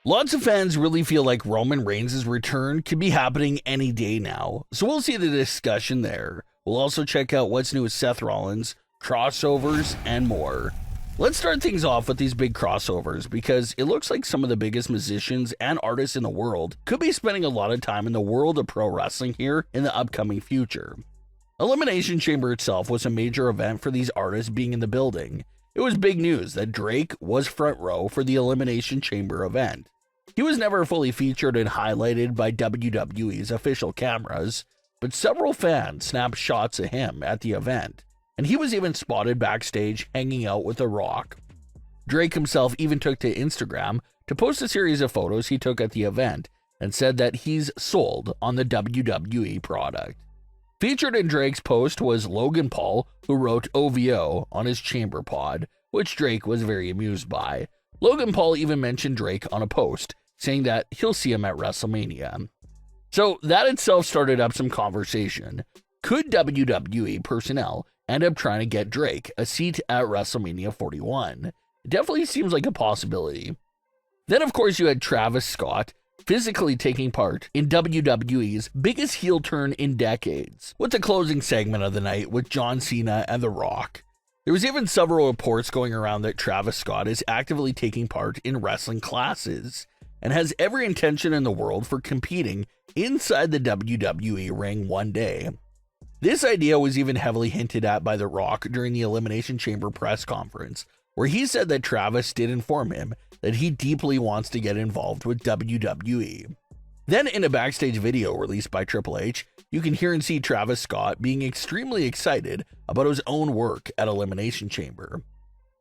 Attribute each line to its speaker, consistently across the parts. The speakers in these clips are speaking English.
Speaker 1: Lots of fans really feel like Roman Reigns' return could be happening any day now, so we'll see the discussion there. We'll also check out what's new with Seth Rollins, crossovers, and more. Let's start things off with these big crossovers because it looks like some of the biggest musicians and artists in the world could be spending a lot of time in the world of pro wrestling here in the upcoming future. Elimination Chamber itself was a major event for these artists being in the building. It was big news that Drake was front row for the Elimination Chamber event. He was never fully featured and highlighted by WWE's official cameras, but several fans snapped shots of him at the event, and he was even spotted backstage hanging out with The Rock. Drake himself even took to Instagram to post a series of photos he took at the event and said that he's sold on the WWE product. Featured in Drake's post was Logan Paul, who wrote OVO on his chamber pod, which Drake was very amused by. Logan Paul even mentioned Drake on a post, saying that he'll see him at Wrestlemania. So that itself started up some conversation. Could WWE personnel end up trying to get Drake a seat at WrestleMania 41? It definitely seems like a possibility. Then of course you had Travis Scott physically taking part in WWE's biggest heel turn in decades, with the closing segment of the night with John Cena and The Rock. There was even several reports going around that Travis Scott is actively taking part in wrestling classes and has every intention in the world for competing inside the WWE ring one day. This idea was even heavily hinted at by The Rock during the Elimination Chamber press conference, where he said that Travis did inform him that he deeply wants to get involved with WWE. Then in a backstage video released by Triple H, you can hear and see Travis Scott being extremely excited about his own work at Elimination Chamber.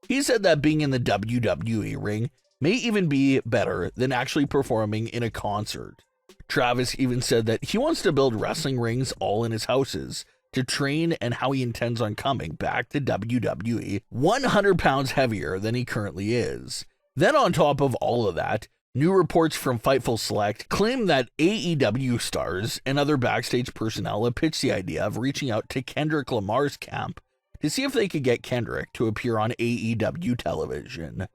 Speaker 1: He said that being in the WWE ring may even be better than actually performing in a concert. Travis even said that he wants to build wrestling rings all in his houses to train, and how he intends on coming back to WWE 100 pounds heavier than he currently is. Then on top of all of that, new reports from Fightful Select claim that AEW stars and other backstage personnel have pitched the idea of reaching out to Kendrick Lamar's camp to see if they could get Kendrick to appear on AEW television.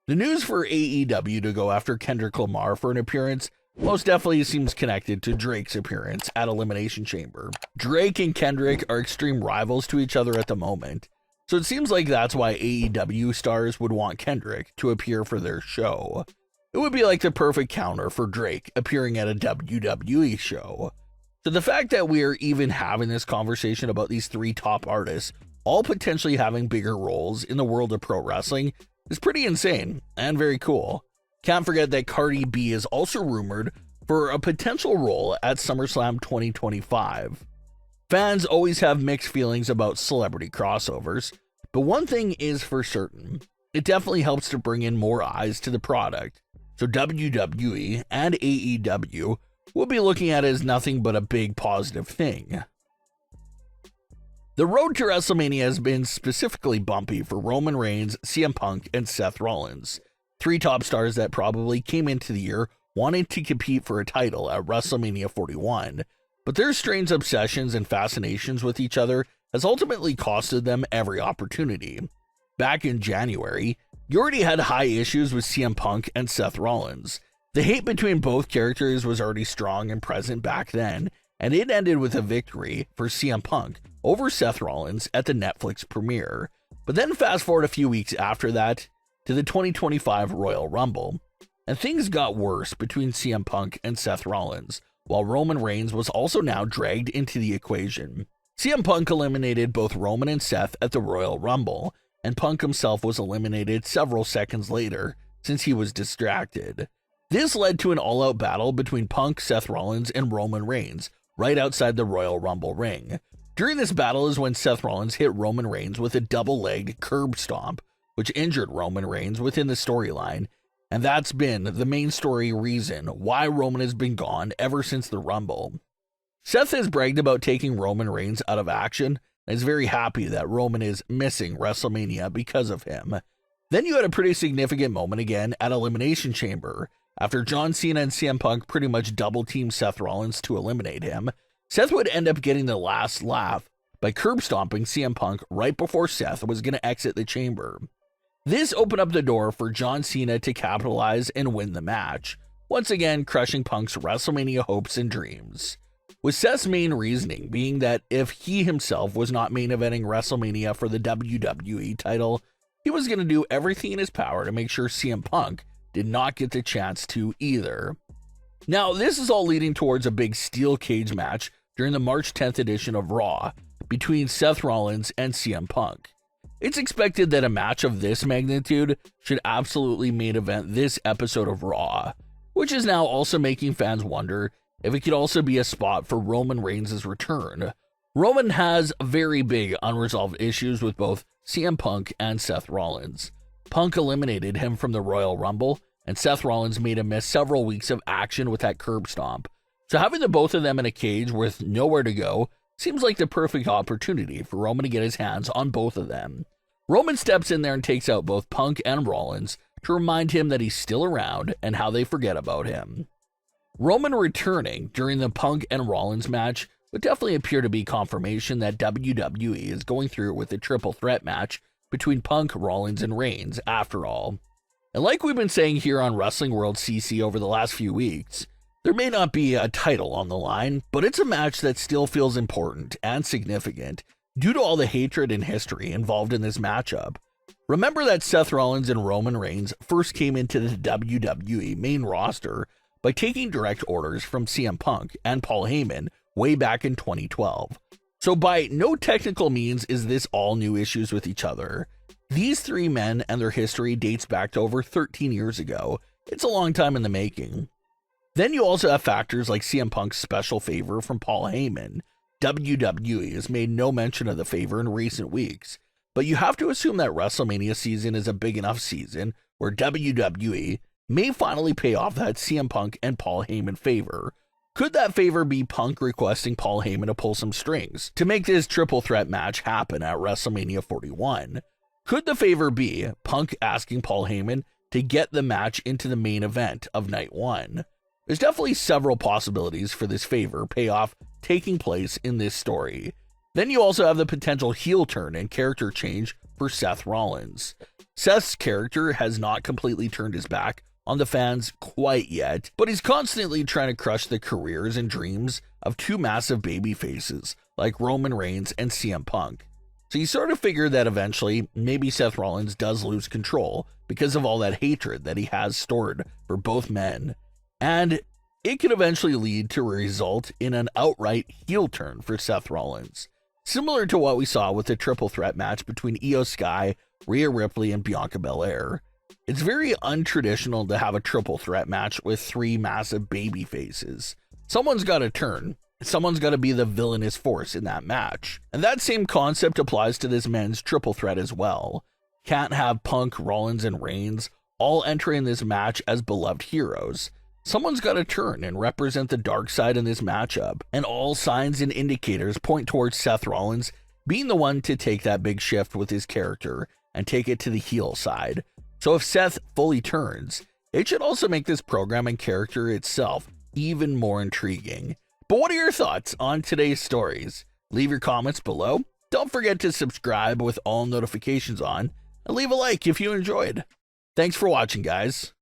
Speaker 1: The news for AEW to go after Kendrick Lamar for an appearance most definitely seems connected to Drake's appearance at Elimination Chamber. Drake and Kendrick are extreme rivals to each other at the moment, so it seems like that's why AEW stars would want Kendrick to appear for their show. It would be like the perfect counter for Drake appearing at a WWE show. So the fact that we're even having this conversation about these three top artists all potentially having bigger roles in the world of pro wrestling is pretty insane and very cool. Can't forget that Cardi B is also rumored for a potential role at SummerSlam 2025. Fans always have mixed feelings about celebrity crossovers, but one thing is for certain, it definitely helps to bring in more eyes to the product. So WWE and AEW will be looking at it as nothing but a big positive thing. The road to WrestleMania has been specifically bumpy for Roman Reigns, CM Punk, and Seth Rollins, three top stars that probably came into the year wanting to compete for a title at WrestleMania 41, but their strange obsessions and fascinations with each other has ultimately costed them every opportunity. Back in January, you already had high issues with CM Punk and Seth Rollins. The hate between both characters was already strong and present back then, and it ended with a victory for CM Punk over Seth Rollins at the Netflix premiere. But then fast forward a few weeks after that to the 2025 Royal Rumble, and things got worse between CM Punk and Seth Rollins, while Roman Reigns was also now dragged into the equation. CM Punk eliminated both Roman and Seth at the Royal Rumble, and Punk himself was eliminated several seconds later since he was distracted. This led to an all-out battle between Punk, Seth Rollins, and Roman Reigns right outside the Royal Rumble ring. During this battle is when Seth Rollins hit Roman Reigns with a double-legged curb stomp, which injured Roman Reigns within the storyline, and that's been the main story reason why Roman has been gone ever since the Rumble. Seth has bragged about taking Roman Reigns out of action, and is very happy that Roman is missing WrestleMania because of him. Then you had a pretty significant moment again at Elimination Chamber, after John Cena and CM Punk pretty much double-teamed Seth Rollins to eliminate him. Seth would end up getting the last laugh by curb stomping CM Punk right before Seth was going to exit the chamber. This opened up the door for John Cena to capitalize and win the match, once again crushing Punk's WrestleMania hopes and dreams, with Seth's main reasoning being that if he himself was not main eventing WrestleMania for the WWE title, he was going to do everything in his power to make sure CM Punk did not get the chance to either. Now, this is all leading towards a big steel cage match during the March 10th edition of Raw between Seth Rollins and CM Punk. It's expected that a match of this magnitude should absolutely main event this episode of Raw, which is now also making fans wonder if it could also be a spot for Roman Reigns' return. Roman has very big unresolved issues with both CM Punk and Seth Rollins. Punk eliminated him from the Royal Rumble, and Seth Rollins made him miss several weeks of action with that curb stomp. So having the both of them in a cage with nowhere to go seems like the perfect opportunity for Roman to get his hands on both of them. Roman steps in there and takes out both Punk and Rollins to remind him that he's still around and how they forget about him. Roman returning during the Punk and Rollins match would definitely appear to be confirmation that WWE is going through with a triple threat match between Punk, Rollins, and Reigns after all. And like we've been saying here on Wrestling World CC over the last few weeks, there may not be a title on the line, but it's a match that still feels important and significant due to all the hatred and history involved in this matchup. Remember that Seth Rollins and Roman Reigns first came into the WWE main roster by taking direct orders from CM Punk and Paul Heyman way back in 2012. So by no technical means is this all new issues with each other. These three men and their history dates back to over 13 years ago. It's a long time in the making. Then you also have factors like CM Punk's special favor from Paul Heyman. WWE has made no mention of the favor in recent weeks, but you have to assume that WrestleMania season is a big enough season where WWE may finally pay off that CM Punk and Paul Heyman favor. Could that favor be Punk requesting Paul Heyman to pull some strings to make this triple threat match happen at WrestleMania 41? Could the favor be Punk asking Paul Heyman to get the match into the main event of night one? There's definitely several possibilities for this favor payoff taking place in this story. Then you also have the potential heel turn and character change for Seth Rollins. Seth's character has not completely turned his back on the fans quite yet, but he's constantly trying to crush the careers and dreams of two massive baby faces like Roman Reigns and CM Punk. So you sort of figure that eventually maybe Seth Rollins does lose control because of all that hatred that he has stored for both men. And it could eventually lead to a result in an outright heel turn for Seth Rollins, similar to what we saw with the triple threat match between Io Sky, Rhea Ripley, and Bianca Belair. It's very untraditional to have a triple threat match with three massive baby faces. Someone's got to turn. Someone's got to be the villainous force in that match. And that same concept applies to this men's triple threat as well. Can't have Punk, Rollins, and Reigns all entering this match as beloved heroes. Someone's got to turn and represent the dark side in this matchup, and all signs and indicators point towards Seth Rollins being the one to take that big shift with his character and take it to the heel side. So if Seth fully turns, it should also make this program and character itself even more intriguing. But what are your thoughts on today's stories? Leave your comments below. Don't forget to subscribe with all notifications on, and leave a like if you enjoyed. Thanks for watching, guys.